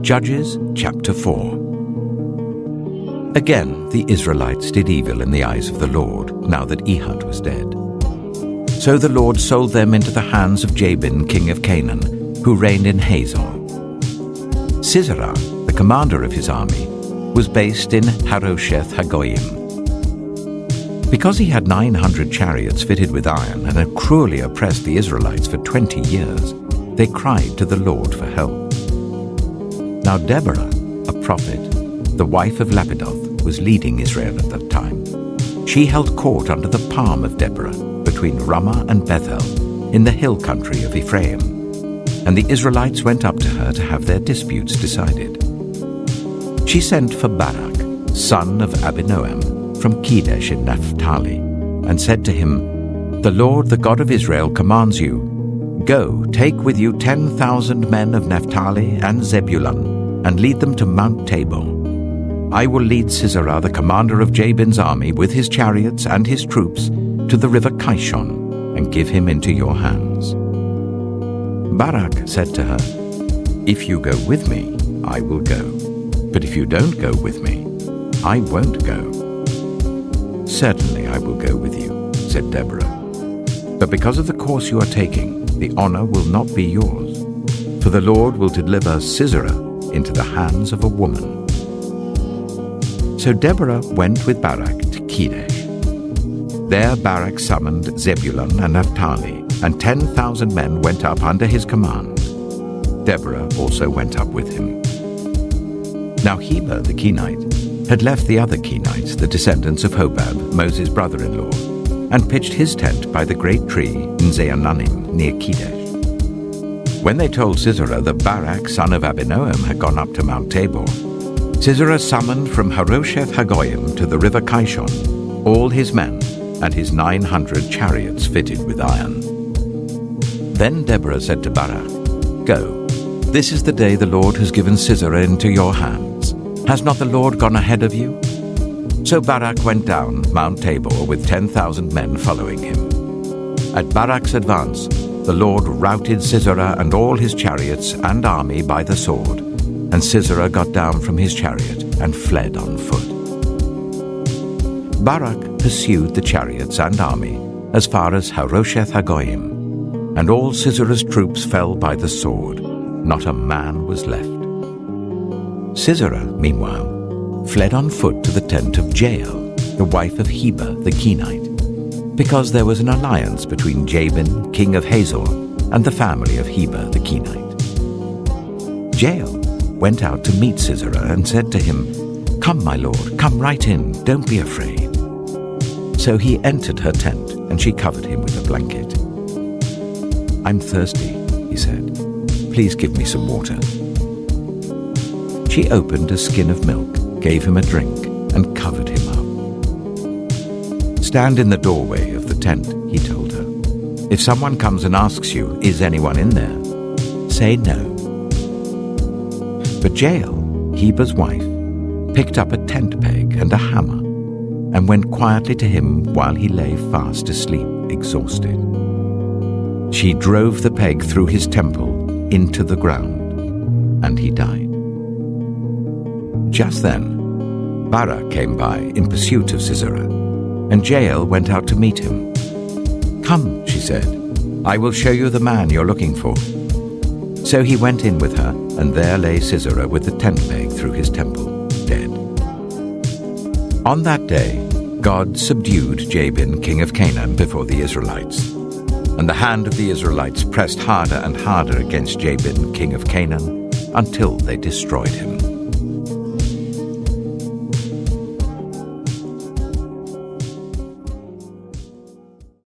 Judges chapter 4. Again the Israelites did evil in the eyes of the Lord, now that Ehud was dead. So the Lord sold them into the hands of Jabin, king of Canaan, who reigned in Hazor. Sisera, the commander of his army, was based in Harosheth Hagoyim. Because he had 900 chariots fitted with iron and had cruelly oppressed the Israelites for 20 years, they cried to the Lord for help. Now Deborah, a prophet, the wife of Lapidoth, was leading Israel at that time. She held court under the palm of Deborah, between Ramah and Bethel, in the hill country of Ephraim. And the Israelites went up to her to have their disputes decided. She sent for Barak, son of Abinoam, from Kedesh in Naphtali, and said to him, "The Lord, the God of Israel, commands you, go, take with you 10,000 men of Naphtali and Zebulun, and lead them to Mount Tabor. I will lead Sisera, the commander of Jabin's army, with his chariots and his troops, to the river Kishon, and give him into your hands." Barak said to her, "If you go with me, I will go. But if you don't go with me, I won't go." "Certainly I will go with you," said Deborah. "But because of the course you are taking, the honor will not be yours, for the Lord will deliver Sisera into the hands of a woman." So Deborah went with Barak to Kedesh. There Barak summoned Zebulun and Naphtali, and 10,000 men went up under his command. Deborah also went up with him. Now Heber the Kenite had left the other Kenites, the descendants of Hobab, Moses' brother-in-law, and pitched his tent by the great tree in Zaananim near Kedesh. When they told Sisera that Barak, son of Abinoam, had gone up to Mount Tabor, Sisera summoned from Harosheth Hagoyim to the river Kishon all his men and his 900 chariots fitted with iron. Then Deborah said to Barak, "Go, this is the day the Lord has given Sisera into your hands. Has not the Lord gone ahead of you?" So Barak went down Mount Tabor with 10,000 men following him. At Barak's advance, the Lord routed Sisera and all his chariots and army by the sword, and Sisera got down from his chariot and fled on foot. Barak pursued the chariots and army as far as Harosheth Hagoyim, and all Sisera's troops fell by the sword. Not a man was left. Sisera, meanwhile, fled on foot to the tent of Jael, the wife of Heber the Kenite, because there was an alliance between Jabin, king of Hazor, and the family of Heber the Kenite. Jael went out to meet Sisera and said to him, "Come, my lord, come right in, don't be afraid." So he entered her tent, and she covered him with a blanket. "I'm thirsty," he said. "Please give me some water." She opened a skin of milk, gave him a drink, and covered him up. "Stand in the doorway of the tent," he told her. "If someone comes and asks you, 'Is anyone in there?' say no." But Jael, Heber's wife, picked up a tent peg and a hammer, and went quietly to him while he lay fast asleep, exhausted. She drove the peg through his temple into the ground, and he died. Just then, Barak came by in pursuit of Sisera, and Jael went out to meet him. "Come," she said, "I will show you the man you're looking for." So he went in with her, and there lay Sisera with the tent peg through his temple, dead. On that day, God subdued Jabin, king of Canaan, before the Israelites. And the hand of the Israelites pressed harder and harder against Jabin, king of Canaan, until they destroyed him.